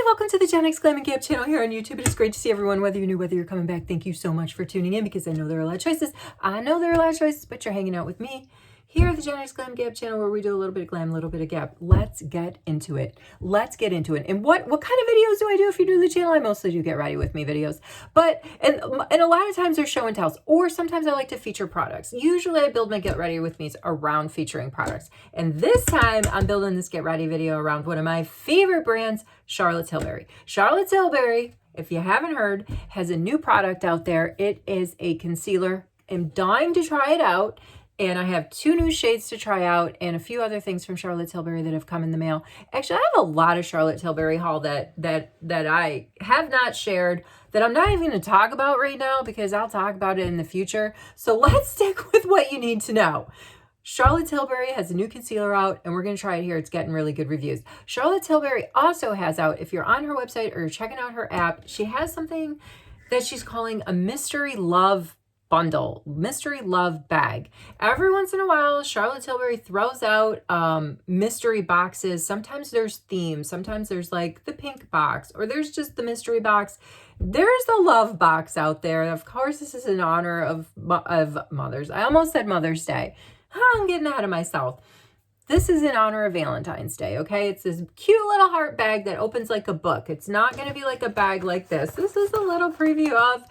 welcome to the Gen X Glam and Gab channel here on YouTube. It is great to see everyone, whether you're new, whether you're coming back. Thank you so much for tuning in because I know there are a lot of choices. I know there are a lot of choices, but you're hanging out with me here at the Gen X Glam Gab channel where we do a little bit of glam, a little bit of gab. Let's get into it. Let's get into it. And what kind of videos do I do if you're new to the channel? I mostly do get ready with me videos. But, and a lot of times they're show and tells, or sometimes I like to feature products. Usually I build my get ready with me's around featuring products. And this time I'm building this get ready video around one of my favorite brands, Charlotte Tilbury. Charlotte Tilbury, if you haven't heard, has a new product out there. It is a concealer. I'm dying to try it out. And I have 2 new shades to try out and a few other things from Charlotte Tilbury that have come in the mail. Actually, I have a lot of Charlotte Tilbury haul that I have not shared, that I'm not even going to talk about right now because I'll talk about it in the future. So let's stick with what you need to know. Charlotte Tilbury has a new concealer out and we're going to try it here. It's getting really good reviews. Charlotte Tilbury also has out, if you're on her website or you're checking out her app, she has something that she's calling a mystery love bundle, mystery love bag. Every once in a while, Charlotte Tilbury throws out mystery boxes. Sometimes there's themes. Sometimes there's like the pink box, or there's just the mystery box. There's the love box out there. Of course, this is in honor of mothers. I almost said Mother's Day. I'm getting ahead of myself. This is in honor of Valentine's Day, okay? It's this cute little heart bag that opens like a book. It's not going to be like a bag like this. This is a little preview of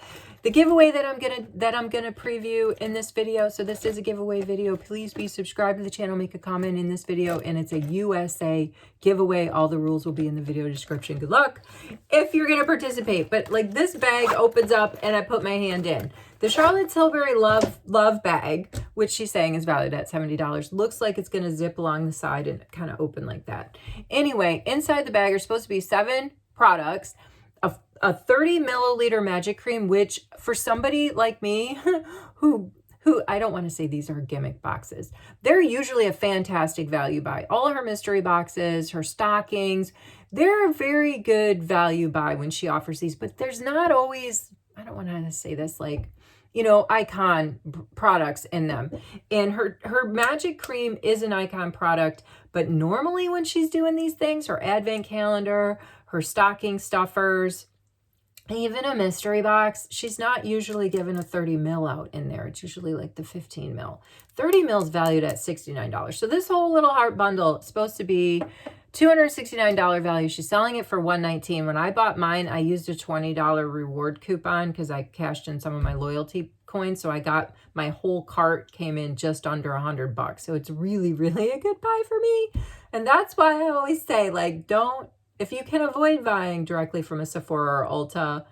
the giveaway that I'm gonna preview in this video. So this is a giveaway video. Please be subscribed to the channel, make a comment in this video, and it's a USA giveaway. All the rules will be in the video description. Good luck if you're gonna participate. But like, this bag opens up and I put my hand in. The Charlotte Tilbury love bag, which she's saying is valued at $70, looks like it's gonna zip along the side and kind of open like that. Anyway, inside the bag are supposed to be 7 products. A 30 milliliter magic cream, which for somebody like me who I don't want to say these are gimmick boxes. They're usually a fantastic value buy. All of her mystery boxes, her stockings, they're a very good value buy when she offers these, but there's not always, I don't want to say this, like, you know, icon products in them. And her magic cream is an icon product, but normally when she's doing these things, her advent calendar, her stocking stuffers, even a mystery box, she's not usually given a 30 mil out in there. It's usually like the 15 mil. 30 mil is valued at $69. So this whole little heart bundle is supposed to be $269 value. She's selling it for $119. When I bought mine, I used a $20 reward coupon because I cashed in some of my loyalty coins. So I got my whole cart came in just under $100. So it's really, really a good buy for me. And that's why I always say, like, if you can avoid buying directly from a Sephora or Ulta,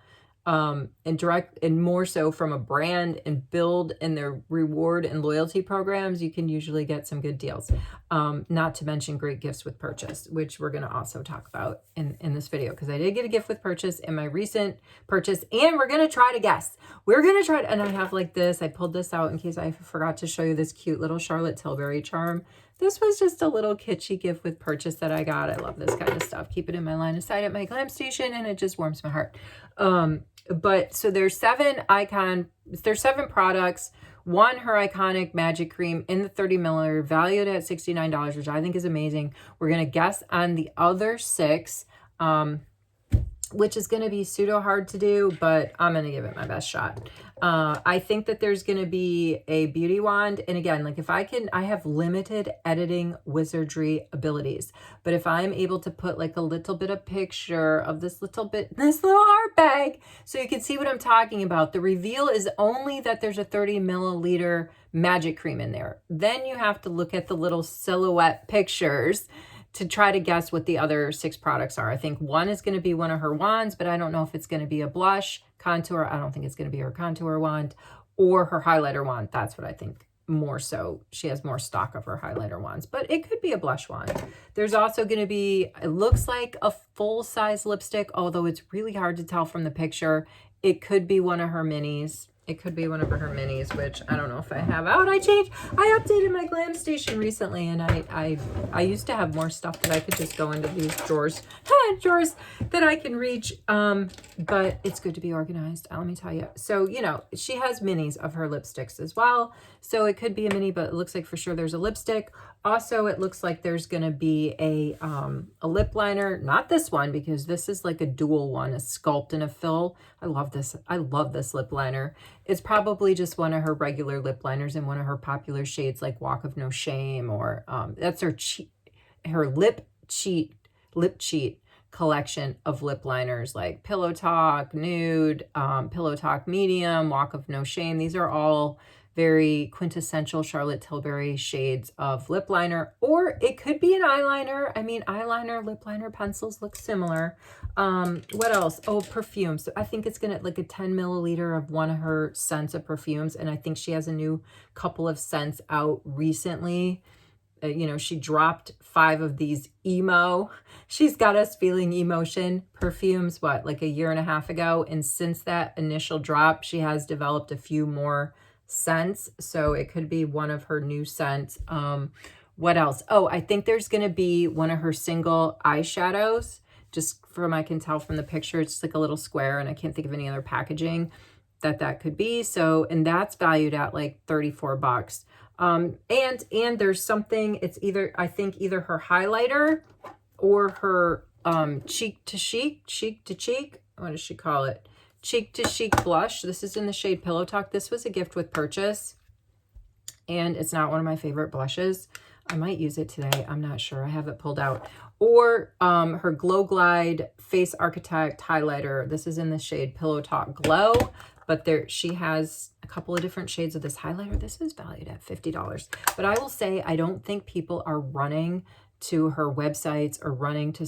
and more so from a brand and build in their reward and loyalty programs, you can usually get some good deals. Not to mention great gifts with purchase, which we're going to also talk about in this video, because I did get a gift with purchase in my recent purchase, and we're going to try to guess. We're going to try to, and I have like this, I pulled this out in case I forgot to show you this cute little Charlotte Tilbury charm. This was just a little kitschy gift with purchase that I got. I love this kind of stuff. Keep it in my line of sight at my glam station, and it just warms my heart. But so there's 7 products. 1, her iconic magic cream in the 30 milliliter, valued at $69, which I think is amazing. We're going to guess on the other 6, which is going to be pseudo hard to do, but I'm going to give it my best shot. I think that there's going to be a beauty wand. And again, like I have limited editing wizardry abilities, but if I'm able to put like a little bit of picture of this little heart bag, so you can see what I'm talking about. The reveal is only that there's a 30 milliliter magic cream in there. Then you have to look at the little silhouette pictures to try to guess what the other 6 products are. I think 1 is going to be one of her wands, but I don't know if it's going to be a blush, contour. I don't think it's going to be her contour wand or her highlighter wand. That's what I think more so. She has more stock of her highlighter wands, but it could be a blush wand. There's also going to be, it looks like a full-size lipstick, although it's really hard to tell from the picture. It could be one of her minis. It could be one of her minis, which I don't know if I have out. I updated my glam station recently, and I used to have more stuff that I could just go into these drawers, drawers that I can reach. but it's good to be organized, let me tell you. So, you know, she has minis of her lipsticks as well. So it could be a mini, but it looks like for sure there's a lipstick. Also, it looks like there's going to be a lip liner. Not this one, because this is like a dual one, a sculpt and a fill. I love this. I love this lip liner. It's probably just one of her regular lip liners in one of her popular shades like Walk of No Shame, or that's her lip cheat collection of lip liners like Pillow Talk Nude, Pillow Talk Medium, Walk of No Shame. These are all very quintessential Charlotte Tilbury shades of lip liner, or it could be an eyeliner. I mean, eyeliner, lip liner, pencils look similar. What else? Oh, perfume. So I think it's gonna like a 10 milliliter of one of her scents of perfumes, and I think she has a new couple of scents out recently. You know, she dropped 5 of these emo. She's got us feeling emotion perfumes, what, like a year and a half ago. And since that initial drop, she has developed a few more scents. So it could be one of her new scents. What else? Oh, I think there's going to be one of her single eyeshadows. Just from, I can tell from the picture, it's like a little square, and I can't think of any other packaging that could be. So, and that's valued at like 34 bucks. And there's something, it's either, I think either her highlighter or her cheek to cheek, what does she call it? Cheek to chic blush. This is in the shade Pillow Talk. This was a gift with purchase, and it's not one of my favorite blushes. I might use it today. I'm not sure. I have it pulled out. Or her Glow Glide Face Architect highlighter. This is in the shade Pillow Talk Glow, but she has a couple of different shades of this highlighter. This is valued at $50. But I will say, I don't think people are running to her websites or running to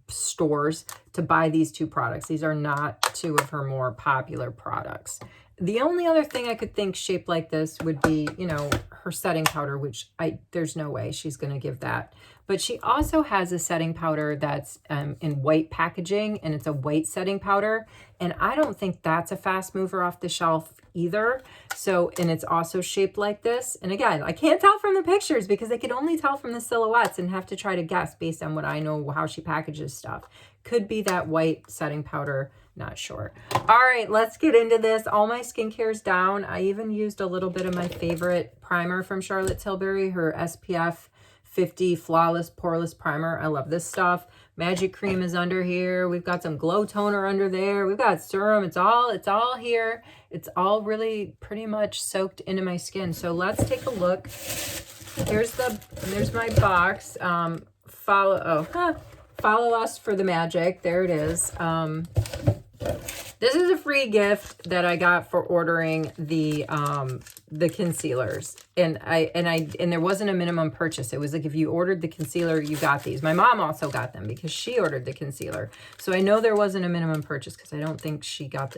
stores to buy these 2 products. These are not 2 of her more popular products. The only other thing I could think shaped like this would be, you know, her setting powder, which there's no way she's going to give that. But she also has a setting powder that's in white packaging, and it's a white setting powder. And I don't think that's a fast mover off the shelf either. So, and it's also shaped like this. And again, I can't tell from the pictures because I could only tell from the silhouettes and have to try to guess based on what I know how she packages stuff. Could be that white setting powder, not sure. All right, let's get into this. All my skincare is down. I even used a little bit of my favorite primer from Charlotte Tilbury, her SPF 50 Flawless Poreless Primer. I love this stuff. Magic Cream is under here. We've got some Glow Toner under there. We've got serum. It's all here. It's all really pretty much soaked into my skin. So let's take a look. There's my box. Follow us for the magic. There it is. This is a free gift that I got for ordering the concealers, and there wasn't a minimum purchase. It was like if you ordered the concealer, you got these. My mom also got them because she ordered the concealer, so I know there wasn't a minimum purchase because I don't think she got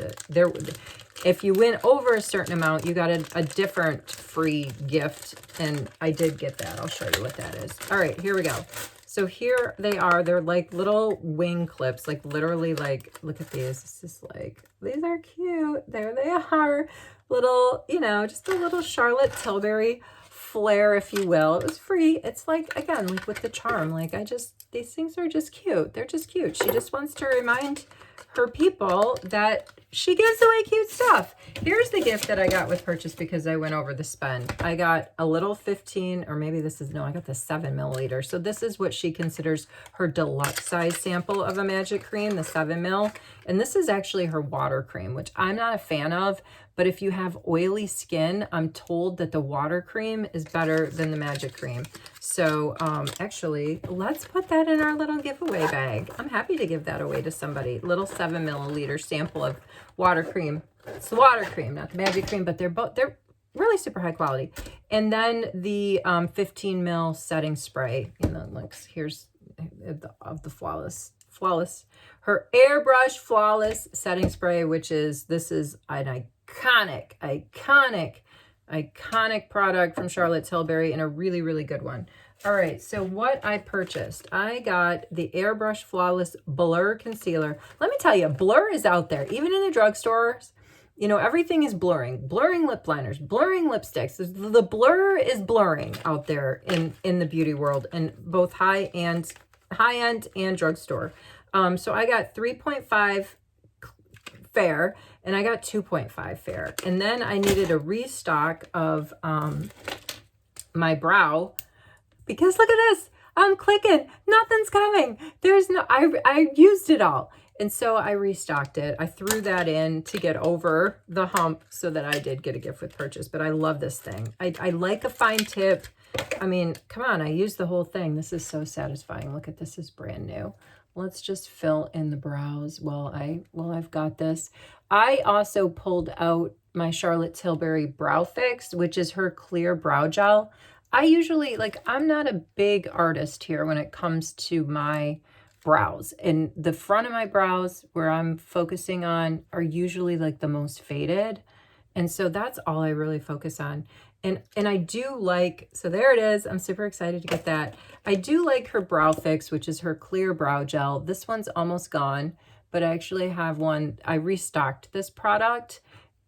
if you went over a certain amount, you got a different free gift, and I did get that. I'll show you what that is. All right, here we go. So here they are. They're like little wing clips, like literally like, look at these. This is like, these are cute. There they are. Little, you know, just a little Charlotte Tilbury flair, if you will. It was free. It's like, again, like with the charm, like these things are just cute. They're just cute. She just wants to remind her people that she gives away cute stuff. Here's the gift that I got with purchase because I went over the spend. I got a little 15, or maybe this is, no, I got the 7 milliliter. So this is what she considers her deluxe size sample of a Magic Cream, the 7 mil. And this is actually her water cream, which I'm not a fan of. But if you have oily skin, I'm told that the water cream is better than the Magic Cream. So actually, let's put that in our little giveaway bag. I'm happy to give that away to somebody. Little 7 milliliter sample of water cream. It's the water cream, not the Magic Cream, but they're really super high quality. And then the 15 mil setting spray. You know, looks here's of the flawless. Her Airbrush Flawless Setting Spray, this is an iconic product from Charlotte Tilbury, and a really, really good one. All right, so what I purchased, I got the Airbrush Flawless Blur Concealer. Let me tell you, blur is out there. Even in the drugstores, you know, everything is blurring. Blurring lip liners, blurring lipsticks. The blur is blurring out there in the beauty world, in both high-end and drugstore. So I got 3.5 fair, and I got 2.5 fair. And then I needed a restock of my brow, because look at this. I'm clicking. Nothing's coming. There's no, I used it all. And so I restocked it. I threw that in to get over the hump so that I did get a gift with purchase. But I love this thing. I like a fine tip. I mean, come on. I used the whole thing. This is so satisfying. Look at this. Is brand new. Let's just fill in the brows while I've got this. I also pulled out my Charlotte Tilbury Brow Fix, which is her clear brow gel. I usually, like, I'm not a big artist here when it comes to my brows. And the front of my brows, where I'm focusing on, are usually like the most faded. And so that's all I really focus on. And I do like, so there it is. I'm super excited to get that. I do like her Brow Fix, which is her clear brow gel. This one's almost gone, but I actually have one. I restocked this product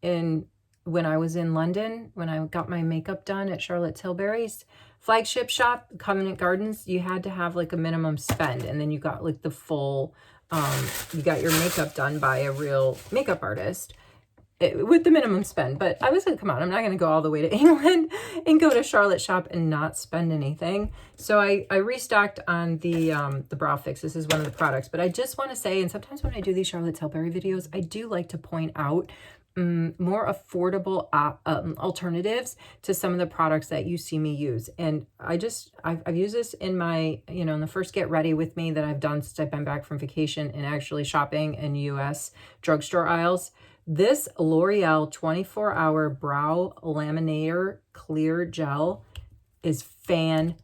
when I was in London, when I got my makeup done at Charlotte Tilbury's flagship shop, Covent Gardens. You had to have like a minimum spend, and then you got like the full, you got your makeup done by a real makeup artist with the minimum spend. But I was like, come on, I'm not going to go all the way to England and go to Charlotte shop and not spend anything. So I restocked on the Brow Fix. This is one of the products. But I just want to say, and sometimes when I do these Charlotte Tilbury videos, I do like to point out more affordable alternatives to some of the products that you see me use. And I've used this in my, in the first Get Ready With Me that I've done since I've been back from vacation and actually shopping in US drugstore aisles. This L'Oreal 24-hour brow laminator clear gel is fantastic.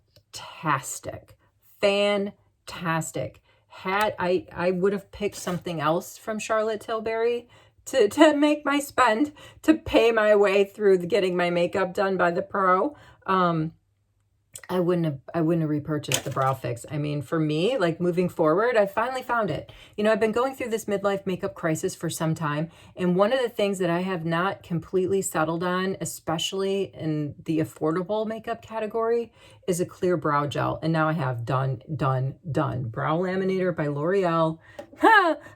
Fantastic. I would have picked something else from Charlotte Tilbury to make my spend, to pay my way through getting my makeup done by the pro. I wouldn't have repurchased the Brow Fix. I mean, for me, like moving forward, I finally found it. I've been going through this midlife makeup crisis for some time. And one of the things that I have not completely settled on, especially in the affordable makeup category, is a clear brow gel. And now I have done. Brow Laminator by L'Oreal.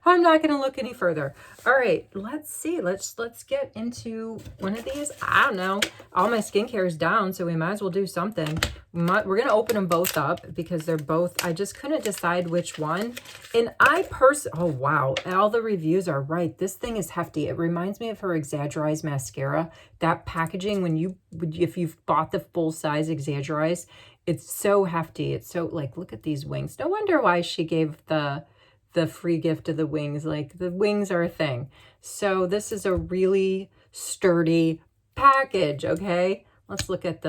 I'm not going to look any further. All right, let's see. Let's get into one of these. I don't know. All my skincare is down, so we might as well do something. We're going to open them both up because they're both, I just couldn't decide which one. And oh, wow. All the reviews are right. This thing is hefty. It reminds me of her Exaggerize mascara. That packaging, if you've bought the full-size Exaggerize, it's so hefty. It's so, like, look at these wings. No wonder why she gave the free gift of the wings. Like, the wings are a thing. So this is a really sturdy package, okay? Let's look at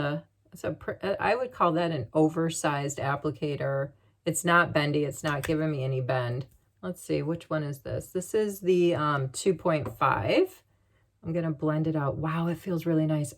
I would call that an oversized applicator. It's not bendy. It's not giving me any bend. Let's see, which one is this? This is the 2.5. I'm going to blend it out. Wow, it feels really nice.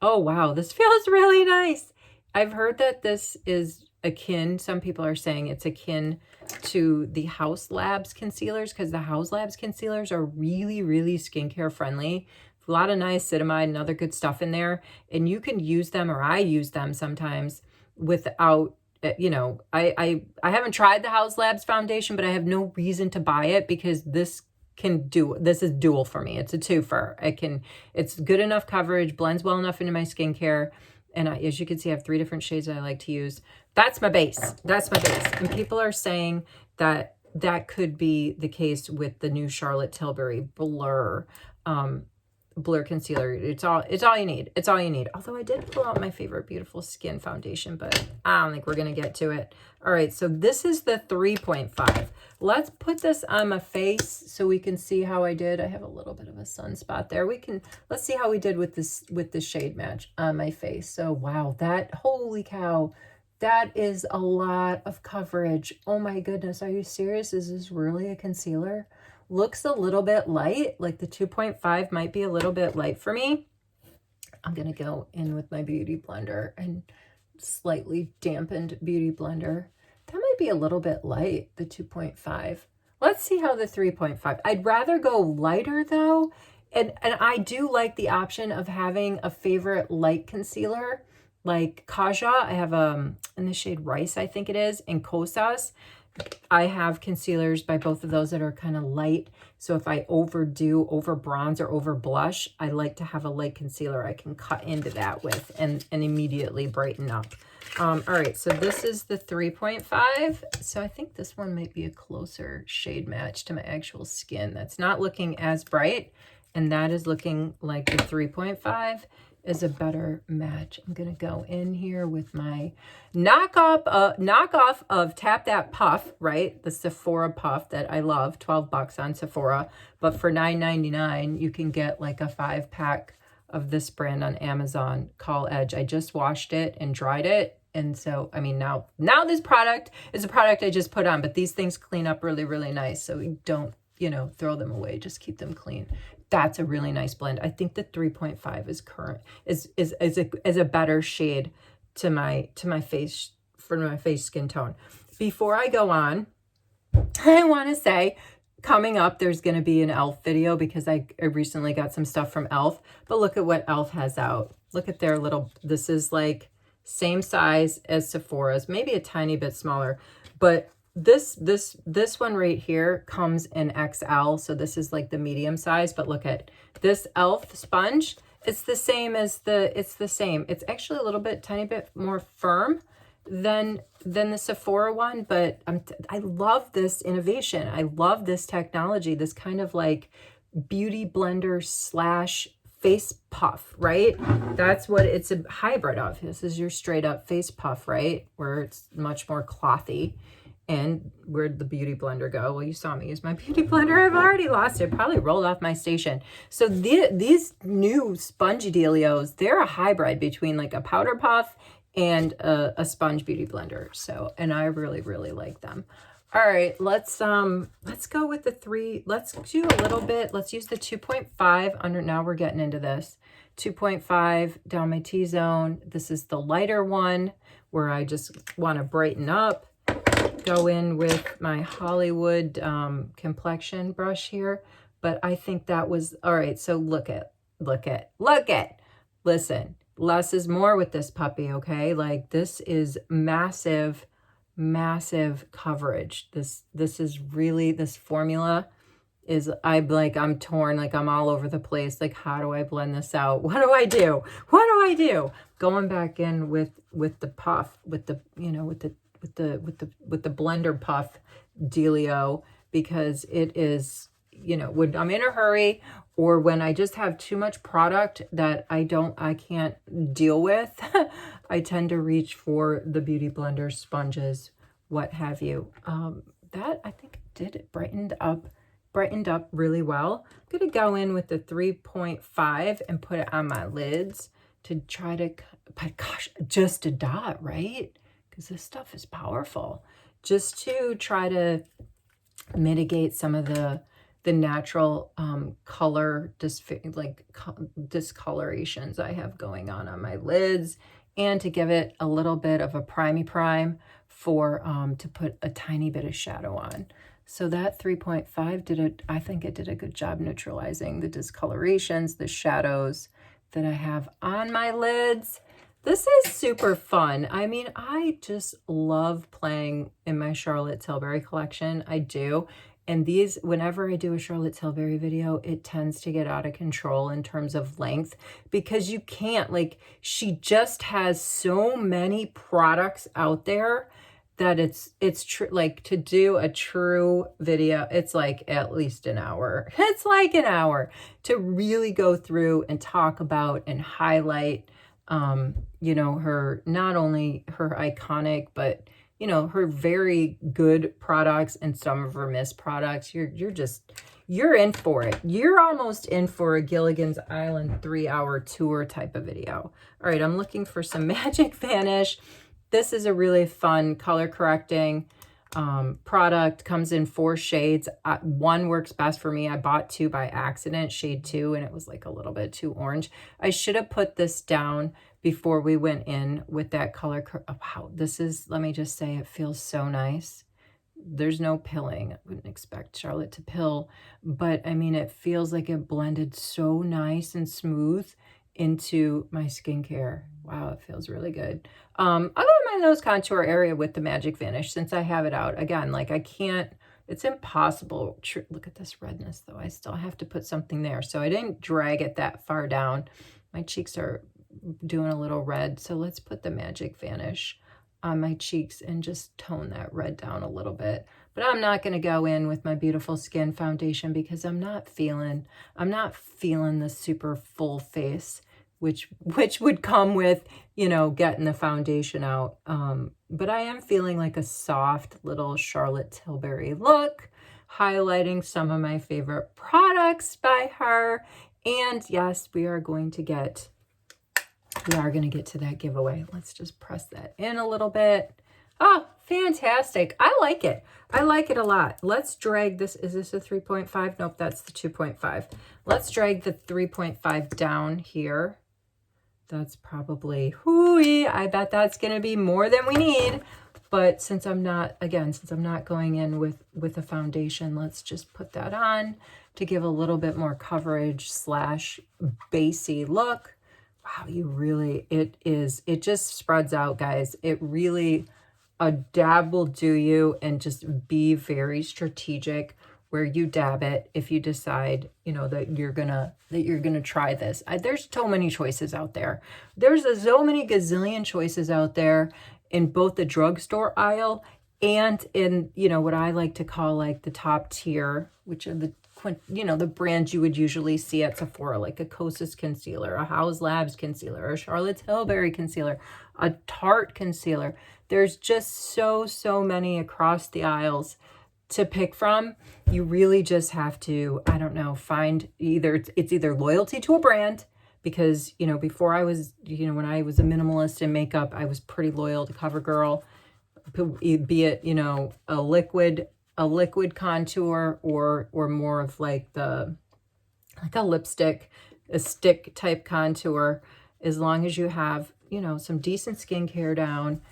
Oh, wow, this feels really nice. I've heard that this is akin, some people are saying it's akin to the House Labs concealers, because the House Labs concealers are really, really skincare friendly. A lot of niacinamide and other good stuff in there, and you can use them, or I use them sometimes without, I haven't tried the House Labs foundation, but I have no reason to buy it because this is dual for me. It's a twofer. It's good enough coverage, blends well enough into my skincare. And as you can see, I have 3 different shades that I like to use. That's my base. And people are saying that could be the case with the new Charlotte Tilbury Blur concealer. It's all you need. It's all you need. Although I did pull out my favorite Beautiful Skin foundation, but I don't think we're going to get to it. All right, so this is the 3.5. Let's put this on my face so we can see how I did. I have a little bit of a sunspot there. Let's see how we did with this shade match on my face. So wow, holy cow, that is a lot of coverage. Oh my goodness, are you serious? Is this really a concealer? Looks a little bit light, like the 2.5 might be a little bit light for me. I'm going to go in with my Beauty Blender, and slightly dampened Beauty Blender. That might be a little bit light, the 2.5. Let's see how the 3.5. I'd rather go lighter though. And I do like the option of having a favorite light concealer like Kaja. I have in the shade Rice, I think it is, and Kosas. I have concealers by both of those that are kind of light. So if I over bronze or over blush, I like to have a light concealer I can cut into that with and immediately brighten up. All right, so this is the 3.5. So I think this one might be a closer shade match to my actual skin. That's not looking as bright, and that is looking like the 3.5 is a better match. I'm gonna go in here with my knockoff of Tap That Puff, right? The Sephora puff that I love, 12 bucks on Sephora, but for $9.99 you can get like a 5-pack of this brand on Amazon, Call Edge. I just washed it and dried it. And so, I mean, now this product is a product I just put on, but these things clean up really, really nice. So we don't, you know, throw them away, just keep them clean. That's a really nice blend. I think the 3.5 is a better shade to my face, for my face skin tone. Before I go on, I want to say, coming up, there's going to be an e.l.f. video because I recently got some stuff from e.l.f. But look at what e.l.f. has out. Look at their little, this is like same size as Sephora's, maybe a tiny bit smaller, but this one right here comes in XL. So this is like the medium size, but look at this e.l.f. sponge. It's the same as it's actually a little bit, tiny bit more firm than the Sephora one, but I love this innovation. I love this technology, this kind of like beauty blender slash face puff, right? That's what it's a hybrid of. This is your straight up face puff, right? Where it's much more clothy. And where'd the beauty blender go? Well, you saw me use my beauty blender. I've already lost it. Probably rolled off my station. So these new spongy dealios, they're a hybrid between like a powder puff and a sponge beauty blender. So, and I really, really like them. All right, let's go with the 3. Let's do a little bit. Let's use the 2.5 under. Now we're getting into this. 2.5 down my T-zone. This is the lighter one where I just want to brighten up. Go in with my Hollywood complexion brush here. But I think that was, all right, so look at, listen, less is more with this puppy, okay? Like this is massive coverage. This is really, this formula is, I'm torn, like I'm all over the place. Like, how do I blend this out? What do I do? Going back in with the puff, with the, you know, with the blender puff dealio, because it is, you know, when I'm in a hurry or when I just have too much product that I can't deal with, I tend to reach for the beauty blender sponges, what have you. That I think did it, brightened up really well. I'm gonna go in with the 3.5 and put it on my lids to try to, but gosh, just a dot, right? Because this stuff is powerful. Just to try to mitigate some of the natural color discolorations I have going on my lids, and to give it a little bit of a prime for to put a tiny bit of shadow on. So that 3.5 I think it did a good job neutralizing the discolorations, the shadows that I have on my lids. This is super fun. I mean, I just love playing in my Charlotte Tilbury collection. I do. And these, whenever I do a Charlotte Tilbury video, it tends to get out of control in terms of length, because you can't, like, she just has so many products out there that it's true. Like, to do a true video, it's like at least an hour. It's like an hour to really go through and talk about and highlight, you know, her, not only her iconic, but you know, her very good products and some of her missed products. You're in for it. You're almost in for a Gilligan's Island 3-hour tour type of video. All right, I'm looking for some Magic Vanish. This is a really fun color correcting product. Comes in 4 shades. One works best for me. I bought 2 by accident, shade 2, and it was like a little bit too orange. I should have put this down before we went in with that color. Wow, this is, let me just say, it feels so nice. There's no pilling. I wouldn't expect Charlotte to pill, but I mean, it feels like it blended so nice and smooth into my skincare. Wow, it feels really good. I'll go to my nose contour area with the Magic Vanish since I have it out. Again, like I can't, it's impossible. Look at this redness though. I still have to put something there. So I didn't drag it that far down. My cheeks are doing a little red. So let's put the Magic Vanish on my cheeks and just tone that red down a little bit. But I'm not going to go in with my Beautiful Skin foundation because I'm not feeling the super full face, which would come with, you know, getting the foundation out. But I am feeling like a soft little Charlotte Tilbury look, highlighting some of my favorite products by her. And yes, we are going to get to that giveaway. Let's just press that in a little bit. Oh, fantastic. I like it. I like it a lot. Let's drag this. Is this a 3.5? Nope, that's the 2.5. Let's drag the 3.5 down here. That's probably, hooey, I bet that's going to be more than we need. But since I'm not going in with a foundation, let's just put that on to give a little bit more coverage / basey look. Wow, it just spreads out, guys. It really, a dab will do you, and just be very strategic where you dab it if you decide, you know, that you're gonna try this. There's so many choices out there. There's so many gazillion choices out there in both the drugstore aisle and in, you know, what I like to call like the top tier, which are the, you know, the brands you would usually see at Sephora, like a Kosas concealer, a House Labs concealer, a Charlotte Tilbury concealer, a Tarte concealer. There's just so many across the aisles to pick from. You really just have to, I don't know, find it's either loyalty to a brand, because, you know, before I was, you know, when I was a minimalist in makeup, I was pretty loyal to CoverGirl, be it, you know, a liquid contour or more of like a lipstick, a stick type contour, as long as you have, you know, some decent skincare down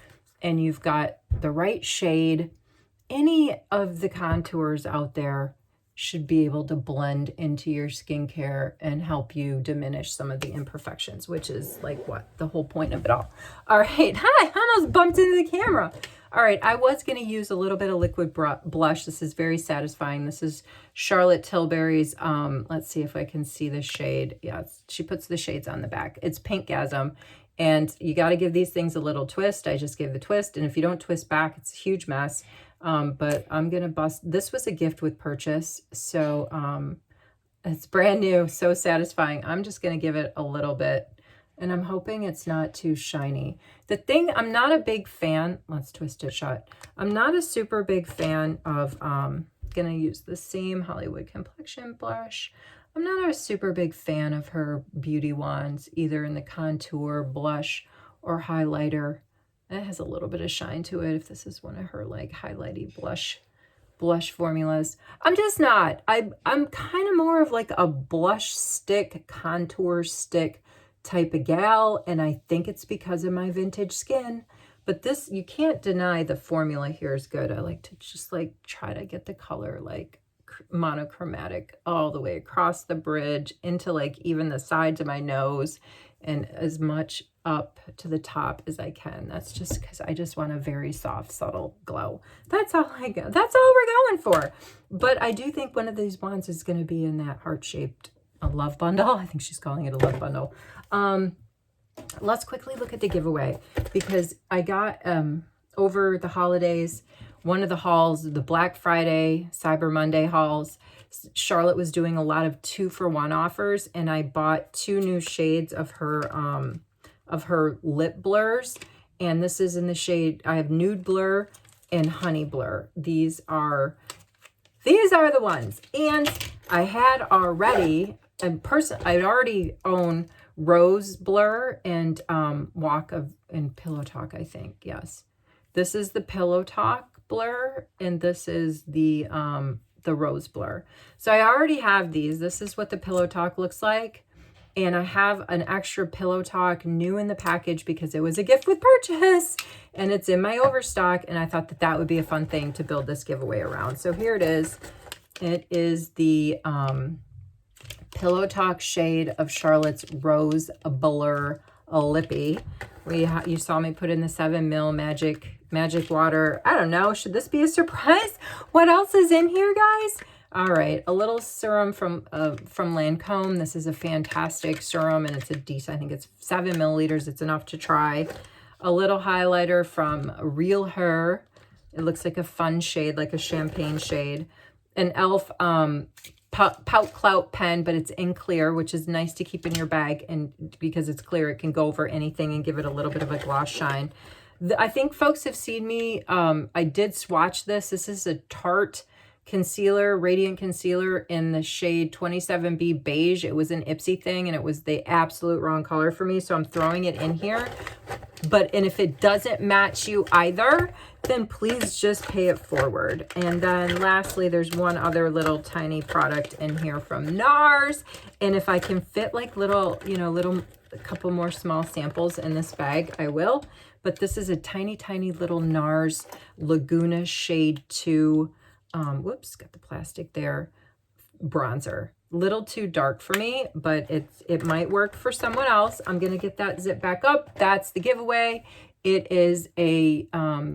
and you've got the right shade. Any of the contours out there should be able to blend into your skincare and help you diminish some of the imperfections, which is like what the whole point of it all. All right. Hi, I almost bumped into the camera. All right. I was going to use a little bit of liquid blush. This is very satisfying. This is Charlotte Tilbury's. Let's see if I can see the shade. Yeah, she puts the shades on the back. It's Pinkgasm. And you got to give these things a little twist. I just gave the twist. And if you don't twist back, it's a huge mess. But I'm going to bust. This was a gift with purchase. So it's brand new. So satisfying. I'm just going to give it a little bit. And I'm hoping it's not too shiny. The thing, I'm not a big fan. Let's twist it shut. I'm not a super big fan of, going to use the same Hollywood Complexion blush. I'm not a super big fan of her beauty wands, either in the contour, blush, or highlighter. It has a little bit of shine to it if this is one of her like highlighty blush formulas. I'm just not. I'm kind of more of like a blush stick, contour stick type of gal, and I think it's because of my vintage skin. But this, you can't deny the formula here is good. I like to just like try to get the color like monochromatic all the way across the bridge into like even the sides of my nose and as much up to the top as I can. That's just because I just want a very soft, subtle glow. That's all I got. That's all we're going for. But I do think one of these wands is going to be in that heart-shaped love bundle. I think she's calling it a love bundle. Let's quickly look at the giveaway, because I got over the holidays, one of the hauls, the Black Friday, Cyber Monday hauls, Charlotte was doing a lot of 2-for-1 offers, and I bought 2 new shades of her lip blurs. And this is in the shade, I have Nude Blur and Honey Blur. These are the ones. And I had already, I'd already own Rose Blur and and Pillow Talk, I think. Yes. This is the Pillow Talk blur, and this is the Rose Blur. So I already have these. This is what the Pillow Talk looks like. And I have an extra Pillow Talk new in the package because it was a gift with purchase and it's in my overstock. And I thought that that would be a fun thing to build this giveaway around. So here it is. It is the Pillow Talk shade of Charlotte's Rose Blur Lippie. You saw me put in the 7 ml magic water. I don't know. Should this be a surprise? What else is in here, guys? All right, a little serum from Lancome. This is a fantastic serum, and it's a decent. I think it's 7 milliliters. It's enough to try. A little highlighter from Real Her. It looks like a fun shade, like a champagne shade. An e.l.f. Pout Clout pen, but it's in clear, which is nice to keep in your bag, and because it's clear, it can go over anything and give it a little bit of a gloss shine. I think folks have seen me. I did swatch this. This is a Tarte concealer, radiant concealer in the shade 27B beige. It was an Ipsy thing, and it was the absolute wrong color for me, so I'm throwing it in here. And if it doesn't match you either, then please just pay it forward. And then lastly, there's one other little tiny product in here from NARS, and if I can fit like little, a couple more small samples in this bag, I will. But this is a tiny little NARS Laguna shade 2 whoops, got the plastic there, bronzer. Little too dark for me, but it might work for someone else. I'm gonna get that zip back up. That's the giveaway. It is a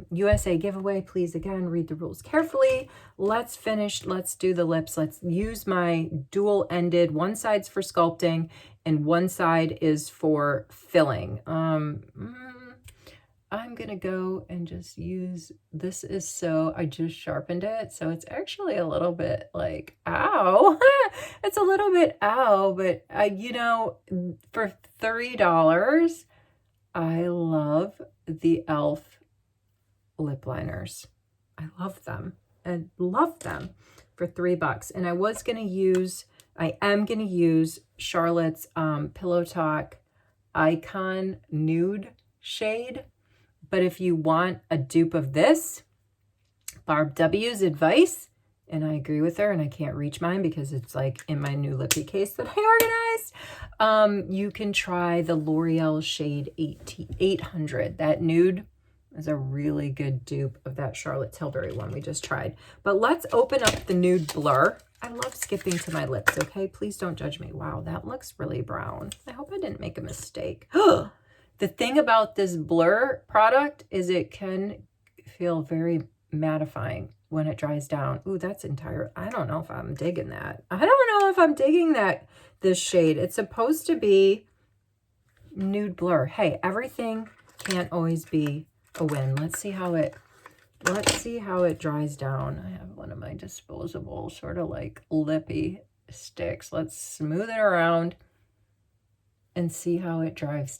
USA giveaway. Please, again, read the rules carefully. Let's finish. Let's do the lips. Let's use my dual-ended. One side's for sculpting, and one side is for filling. I'm gonna go and just use, this is I just sharpened it, so it's actually a little bit like, ow. It's a little bit ow, but for $3, I love the e.l.f. lip liners. I love them. I love them for $3. And I am gonna use Charlotte's Pillow Talk Icon Nude shade. But if you want a dupe of this, Barb W's advice, and I agree with her, and I can't reach mine because it's like in my new lippy case that I organized, you can try the L'Oreal shade 800. That nude is a really good dupe of that Charlotte Tilbury one we just tried. But let's open up the Nude Blur. I love skipping to my lips, okay? Please don't judge me. Wow, that looks really brown. I hope I didn't make a mistake. The thing about this Blur product is it can feel very mattifying when it dries down. Ooh, that's I don't know if I'm digging that. I don't know if I'm digging this shade. It's supposed to be Nude Blur. Hey, everything can't always be a win. Let's see how it dries down. I have one of my disposable sort of like lippy sticks. Let's smooth it around and see how it dries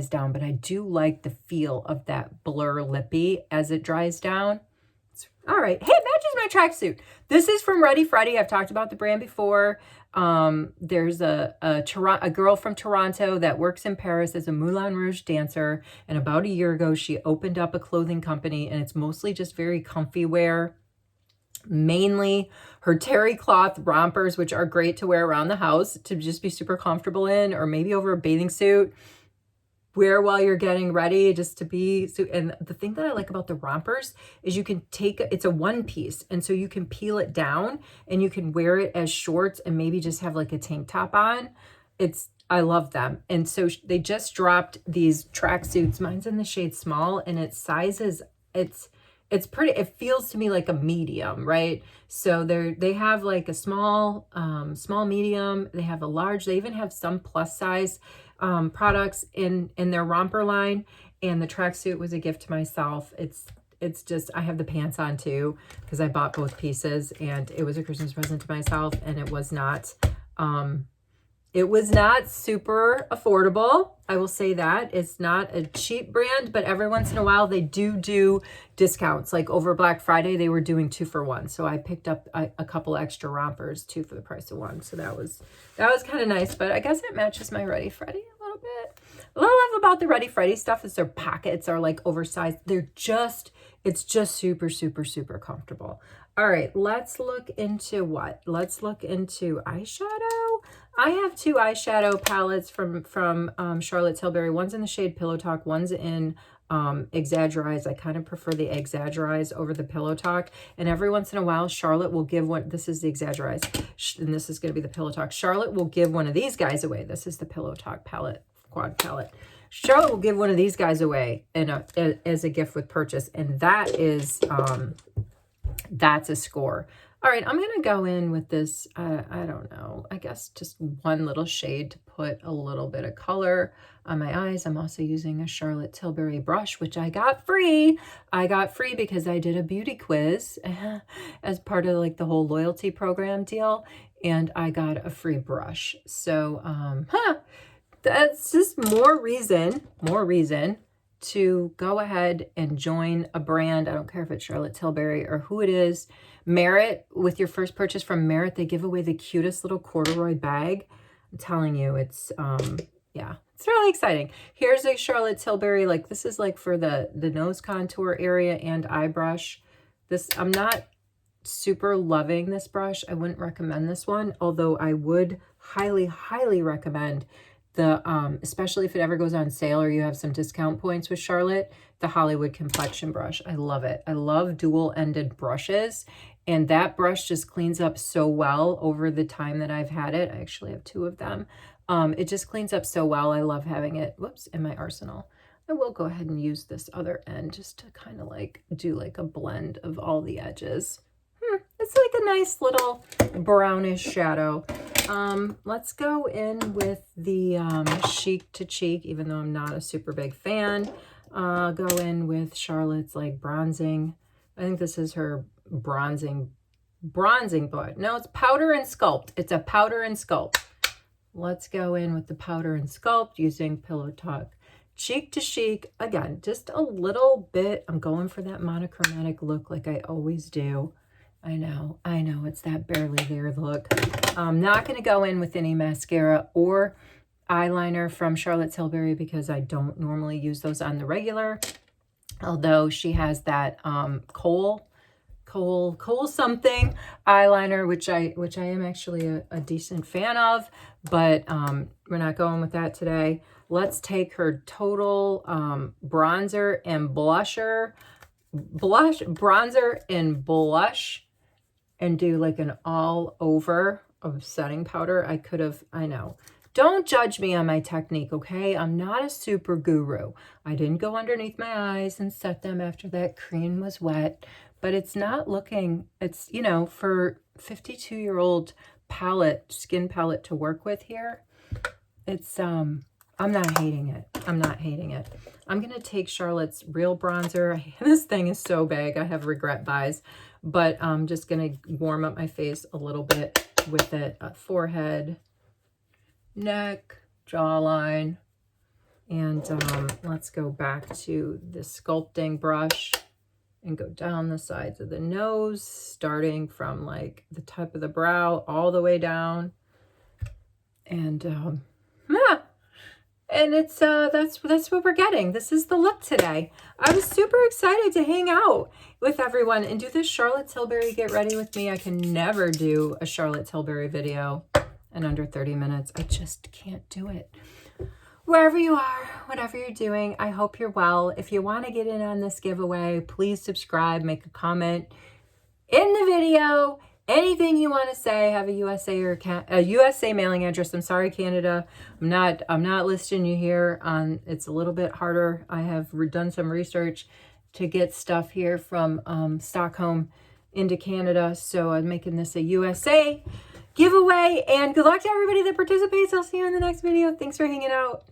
down. But I do like the feel of that Blur lippy as it dries down. All right. Hey, it matches my tracksuit. This is from Ready Freddy. I've talked about the brand before. There's a girl from Toronto that works in Paris as a Moulin Rouge dancer. And about a year ago, she opened up a clothing company, and it's mostly just very comfy wear. Mainly her terry cloth rompers, which are great to wear around the house to just be super comfortable in, or maybe over a bathing suit, wear while you're getting ready just to be. And the thing that I like about the rompers is you can it's a one piece, and so you can peel it down and you can wear it as shorts and maybe just have like a tank top on. I love them. And so they just dropped these tracksuits. Mine's in the shade small, and it's pretty, it feels to me like a medium, right? So they have like a small, medium, they have a large, they even have some plus size products in their romper line. And the tracksuit was a gift to myself. It's just, I have the pants on too, because I bought both pieces, and it was a Christmas present to myself, and it was not super affordable. I will say that. It's not a cheap brand, but every once in a while they do discounts. Like over Black Friday, they were doing 2 for 1. So I picked up a couple extra rompers, 2 for the price of 1. So that was kind of nice, but I guess it matches my Ready Freddy a little bit. What I love about the Ready Freddy stuff is their pockets are like oversized. It's just super, super, super comfortable. All right, let's look into what? Let's look into eyeshadow. I have 2 eyeshadow palettes from Charlotte Tilbury. One's in the shade Pillow Talk. One's in Exaggerize. I kind of prefer the Exaggerize over the Pillow Talk. And every once in a while, Charlotte will give one. This is the Exaggerize, and this is going to be the Pillow Talk. Charlotte will give one of these guys away. This is the Pillow Talk palette, quad palette. Charlotte will give one of these guys away as a gift with purchase, and that is that's a score. All right, I'm going to go in with this, I don't know, I guess just one little shade to put a little bit of color on my eyes. I'm also using a Charlotte Tilbury brush, which I got free. I got free because I did a beauty quiz as part of like the whole loyalty program deal, and I got a free brush. So, that's just more reason to go ahead and join a brand. I don't care if it's Charlotte Tilbury or who it is. Merit, with your first purchase from Merit, they give away the cutest little corduroy bag. I'm telling you, it's, yeah, it's really exciting. Here's a Charlotte Tilbury, like this is like for the nose contour area and eye brush. This, I'm not super loving this brush. I wouldn't recommend this one, although I would highly, highly recommend the, especially if it ever goes on sale or you have some discount points with Charlotte, the Hollywood Complexion brush. I love it. I love dual-ended brushes, and that brush just cleans up so well over the time that I've had it. I actually have two of them. It just cleans up so well. I love having it, whoops, in my arsenal. I will go ahead and use this other end just to kind of like do like a blend of all the edges. It's like a nice little brownish shadow. Let's go in with the Chic to Cheek, even though I'm not a super big fan. Go in with Charlotte's like bronzing. I think this is her bronzing blood. No, it's Powder and Sculpt. It's a Powder and Sculpt. Let's go in with the Powder and Sculpt using Pillow Talk Cheek to Chic. Again, just a little bit. I'm going for that monochromatic look like I always do. I know, it's that barely there look. I'm not going to go in with any mascara or eyeliner from Charlotte Tilbury because I don't normally use those on the regular. Although she has that coal something eyeliner, which I am actually a decent fan of, but we're not going with that today. Let's take her total bronzer and blush, and do like an all over of setting powder. I know. Don't judge me on my technique, okay? I'm not a super guru. I didn't go underneath my eyes and set them after that cream was wet, but it's not looking, it's, you know, for 52-year-old skin palette to work with here, it's, I'm not hating it. I'm not hating it. I'm going to take Charlotte's Real Bronzer. This thing is so big. I have regret buys, but I'm just going to warm up my face a little bit with it. Forehead, neck, jawline, and let's go back to the sculpting brush and go down the sides of the nose, starting from like the top of the brow all the way down. And and it's that's what we're getting. This is the look today. I was super excited to hang out with everyone and do this Charlotte Tilbury Get Ready With Me. I can never do a Charlotte Tilbury video in under 30 minutes. I just can't do it. Wherever you are, whatever you're doing, I hope you're well. If you want to get in on this giveaway, please subscribe, make a comment in the video. Anything you want to say, have a USA or a USA mailing address. I'm sorry, Canada. I'm not listing you here on, it's a little bit harder. I have done some research to get stuff here from Stockholm into Canada. So I'm making this a USA giveaway, and good luck to everybody that participates. I'll see you in the next video. Thanks for hanging out.